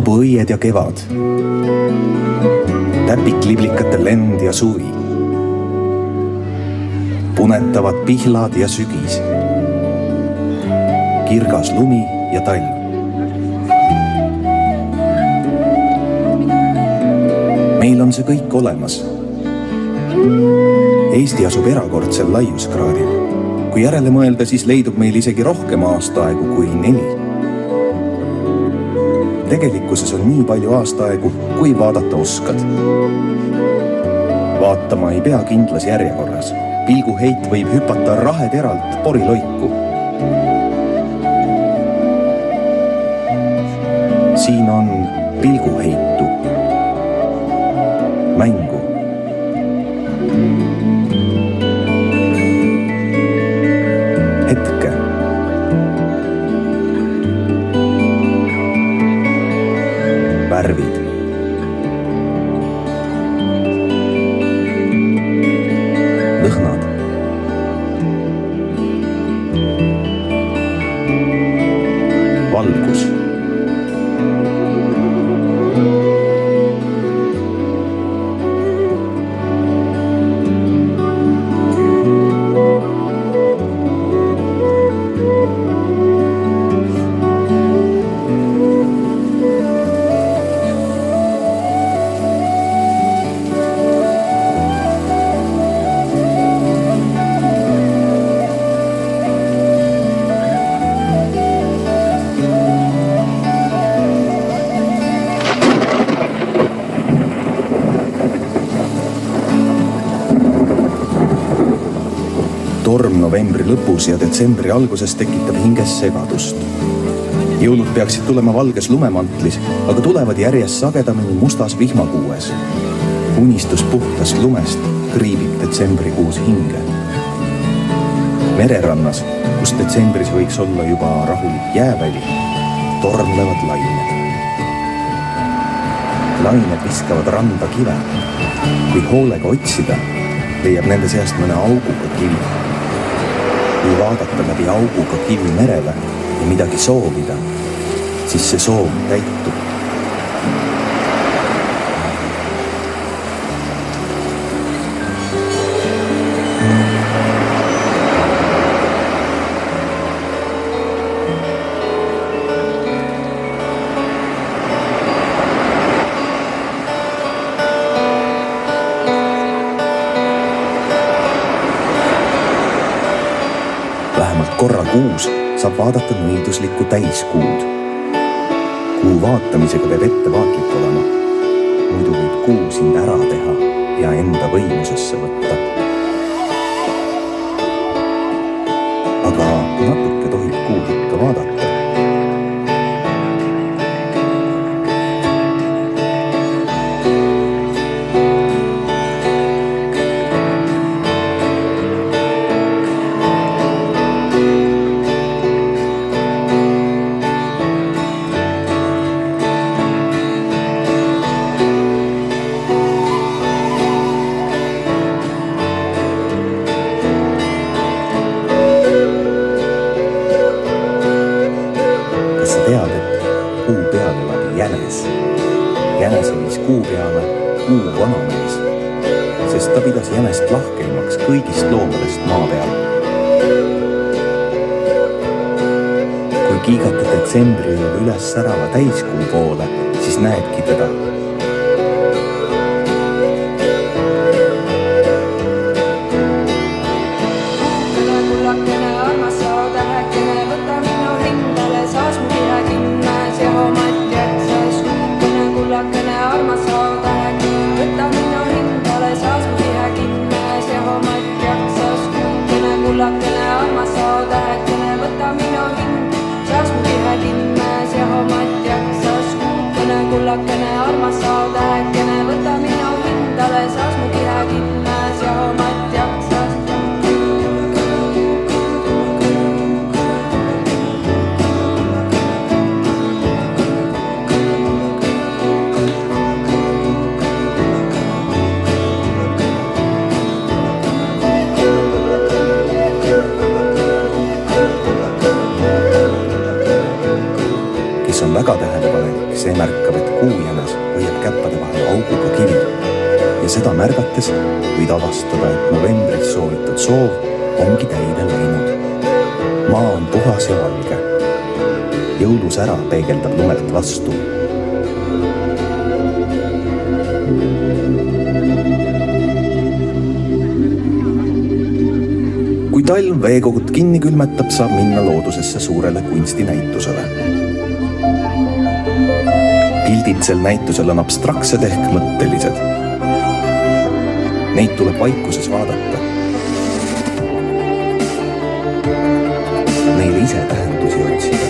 maabu õied ja kevad, täpikliblikate lend ja suvi, punetavad pihlad ja sügis, kirgas lumi ja talv. Meil on see kõik olemas. Eesti asub erakordsel laiuskraadil. Kui järele mõelda, siis leidub meil isegi rohkem aastaaegu kui 4. Tegelikkuses on nii palju aastaaegu, kui vaadata oskad. Vaatama ei pea kindlas järjekorras. Pilguheit võib hüpata raheteralt poriloiku. Siin on pilguheitu, mängu. Hetke. Värvid. Lõhnad. Valgus. Torm novembri lõpus ja detsembri alguses tekitab hinges segadust. Jõulud peaksid tulema valges lumemantlis, aga tulevad järjest sagedamini mustas vihmakuues. Unistus puhtast lumest kriibib detsembrikuus hinge. Mererannas, kus detsembris võiks olla juba rahulik jääväli, tormlevad lained. Lained viskavad randa kive. Kui hoolega otsida, leiab nende seast mõne auguga kivi. Kui vaadata läbi auguga kivi merele ja midagi soovida, siis see soov täitub. Vähemalt korra kuus saab vaadata nõiduslikku täiskuud. Kuu vaatamisega peab ettevaatlik olema. Muidu võib kuu sind ära teha ja enda võimusesse võtta. Aga natuke tohib kuud ikka vaadata. Tead, et kuu peal elab jänes. Jänese viis kuu peale kuu vanamees, sest ta pidas jänest lahkeimaks kõigist loomadest maa peal. Kui kiigata detsembri üles särava täiskuu poole, siis näedki teda. Kullakene armas saadähekene, võta minu hind, saas mu kihe kinnes ja homad jaksas. Kullakene armas saadähekene, võta minu hindale, saas mu kihe kinnes ja homad jaksas. Kes on väga tähelepanelik, see märkab, et kuujänes hoiab käppade vahel auguga kivi ja seda märgates võid avastada, et novembris soovitud soov ongi täide läinud. Maa on puhas ja valge. Jõulusära peegeldab lumelt vastu. Kui talv veekogud kinni külmetab, saab minna loodusesse suurele kunstinäitusele. Pildid sel näitusel on abstraktsed ehk mõttelised. Neid tuleb vaikuses vaadata. Neile ise tähendusi otsida.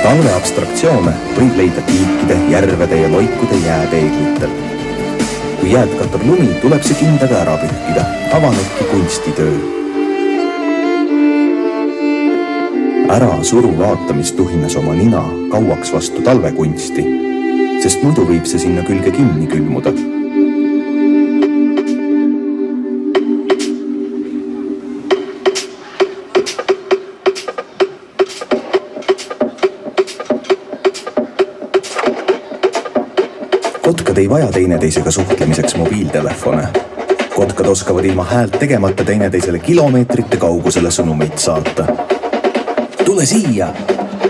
Talve abstraktsioone võib leida tiikide, järvede ja loikude jääpeeglitel. Kui jääd katab lumi, tuleb see kindaga ära pühkida, avanebki kunstitöö. Ära suru vaatamistuhinas oma nina kauaks vastu talvekunsti, sest muidu võib see sinna külge kinni külmuda. Kotkad ei vaja teineteisega suhtlemiseks mobiiltelefone. Kotkad oskavad ilma häält tegemata teineteisele kilomeetrite kaugusele sõnumeid saata. Tule siia!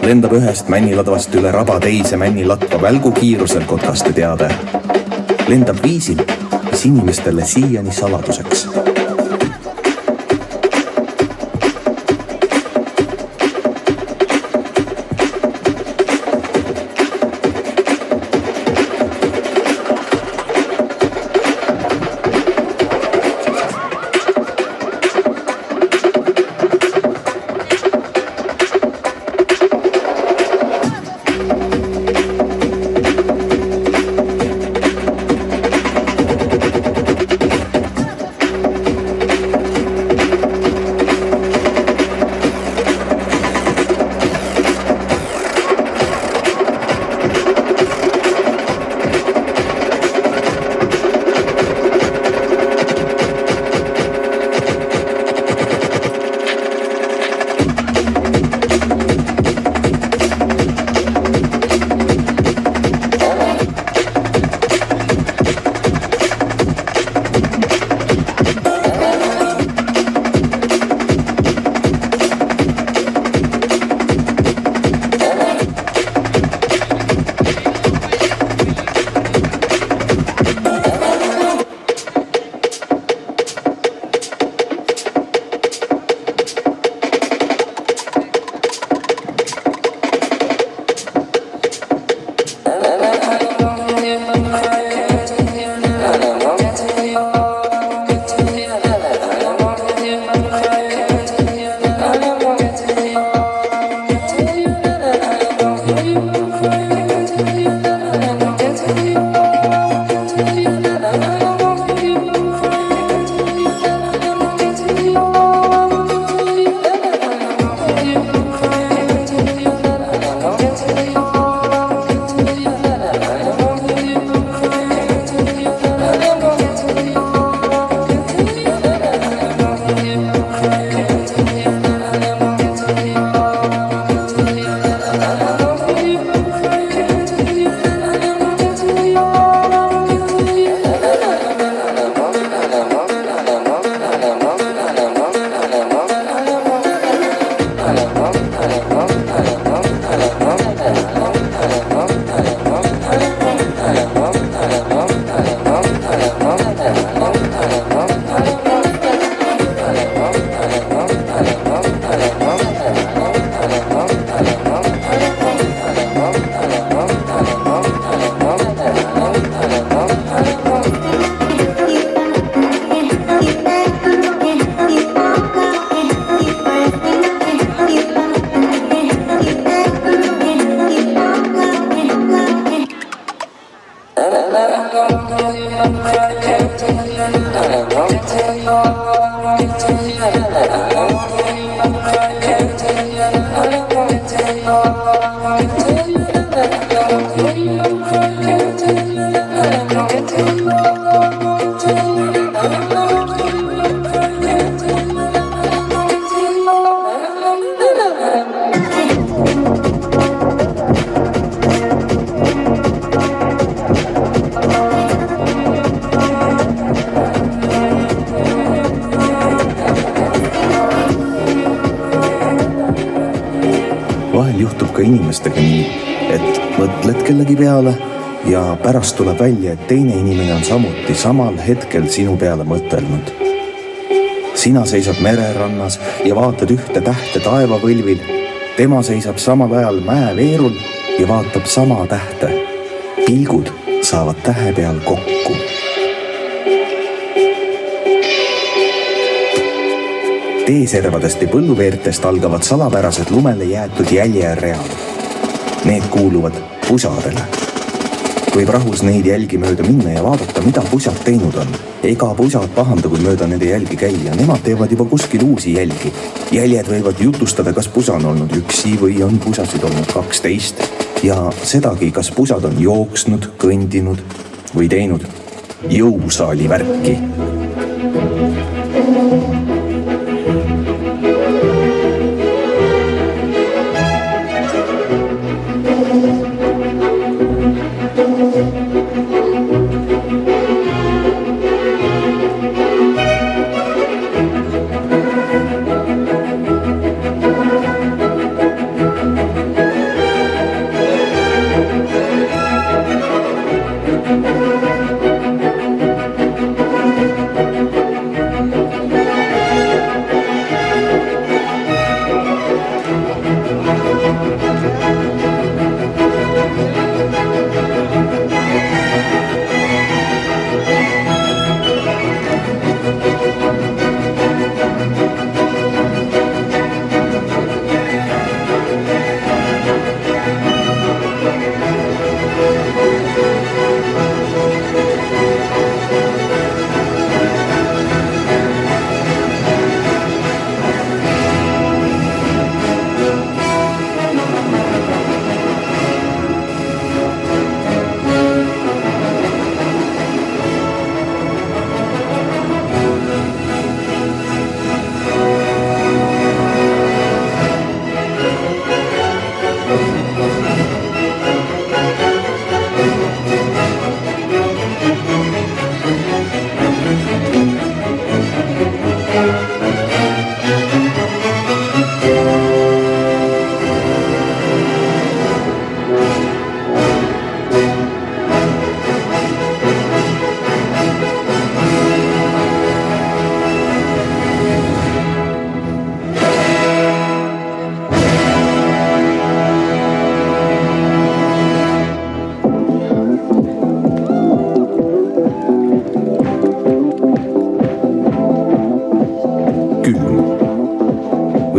Lendab ühest männiladvast üle raba teise männilatva välgukiirusel kotkaste teade. Lendab viisil, mis inimestele siiani saladuseks. Vahel juhtub ka inimestega nii, et mõtled kellegi peale ja pärast tuleb välja, et teine inimene on samuti samal hetkel sinu peale mõtelnud. Sina seisad mererannas ja vaatad ühte tähte taevavõlvil. Tema seisab samal ajal mäeveerul ja vaatab sama tähte. Pilgud saavad tähe peal kokku. Teeservadest ja põlluveertest algavad salapärased lumele jäetud jäljeread. Need kuuluvad pusadele. Võib rahus neid jälgi mööda minna ja vaadata, mida pusad teinud on. Ega pusad pahanda, kui mööda nende jälgi käia. Nemad teevad juba kuskil uusi jälgi. Jäljed võivad jutustada, kas pusa on olnud üksi või on pusasid olnud 12. Ja sedagi, kas pusad on jooksnud, kõndinud või teinud jõusaali värki.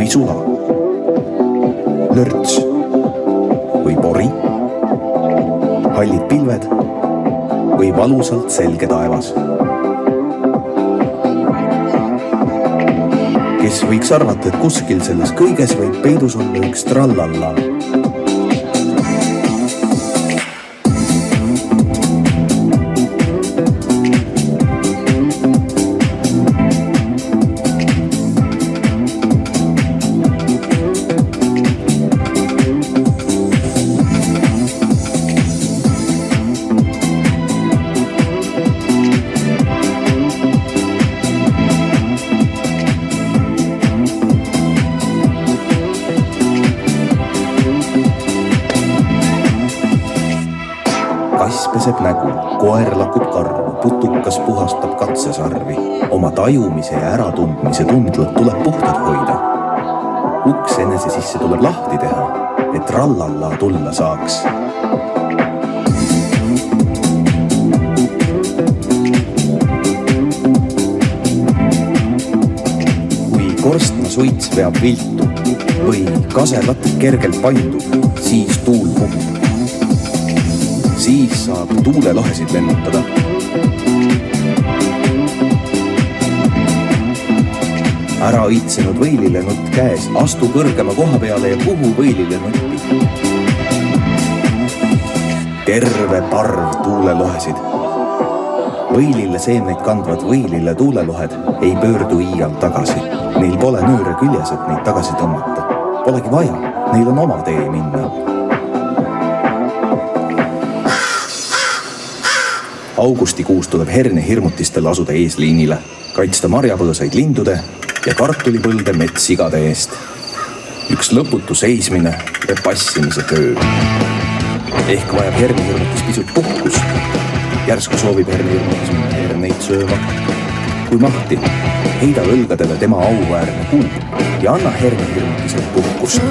või suva, lörts või pori, hallid pilved või valusalt selge taevas. Kes võiks arvata, et kuskil selles kõiges võib peidus olla üks trallalla. peseb nägu, koer lakub karvu, putukas puhastab katsesarvi. Oma tajumise ja äratundmise tundlad tuleb puhtad hoida. Uks enese sisse tuleb lahti teha, et rallalla tulla saaks. Kui korstna suits veab viltu või kaselat kergelt paindub, siis tuul puhub. Siis saab tuulelohesid lennutada. Ära õitsenud võilile nutt käes, astu kõrgema koha peale ja puhu võilile nutti. Terve parv tuulelohesid. Võilile seemneid kandvad võilile tuulelohed ei pöördu iial tagasi. Neil pole nööre küljes, et neid tagasi tõmmata. Polegi vaja, neil on oma tee minna. Augustikuus tuleb hernehirmutistel asuda eesliinile, kaitsta marjapõõsaid lindude ja kartulipõlde metssigade eest. Üks lõputu seismine ja passimise töö. Ehk vajab hernehirmutis pisut puhkus. Järsku soovib hernehirmutis minna herneid sööma. Kui mahti, heida õlgadele tema auväärne kuu ja anna hernehirmutisele puhkust.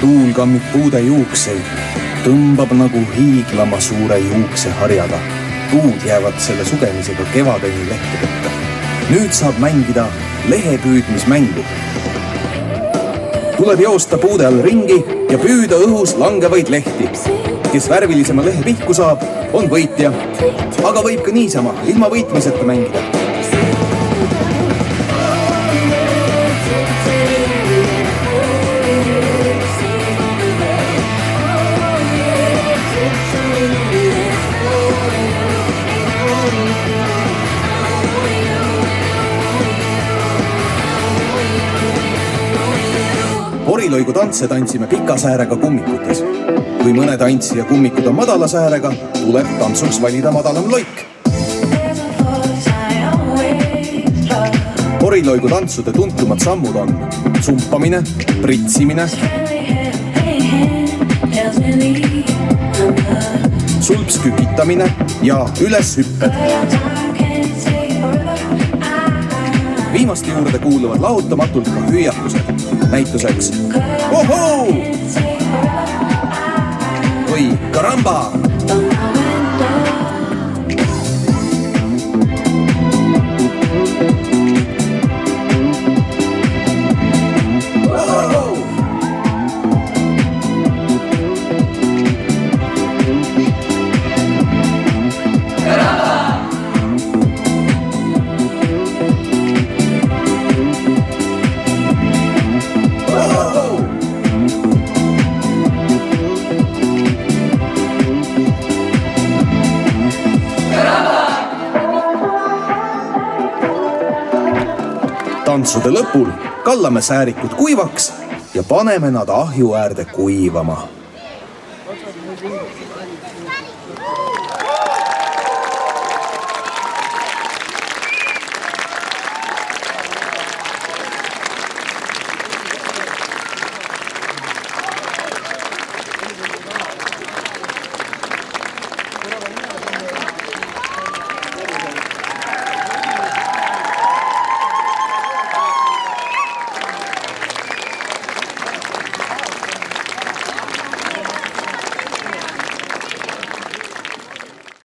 Tuul kammib puude juukseid, tõmbab nagu hiiglama suure juukseharjaga. Puud jäävad selle sugemisega kevadeni lehtedeta. Nüüd saab mängida lehepüüdmismängu. Tuleb joosta puude all ringi ja püüda õhus langevaid lehti. Kes värvilisema lehe pihku saab, on võitja. Aga võib ka niisama, ilma võitmiseta mängida. Poriloigu tantse tantsime pika säärega kummikutes. Kui mõne tantsija kummikud on madala säärega, tuleb tantsuks valida madalam loik. Poriloigu tantsude tuntumad sammud on sumpamine, pritsimine, sulpskükitamine ja üleshüpped. Viimaste juurde kuuluvad lahutamatult ka hüüatused. Näituseks ohoo või karamba. tantsude lõpul kallame säärikud kuivaks ja paneme nad ahju äärde kuivama.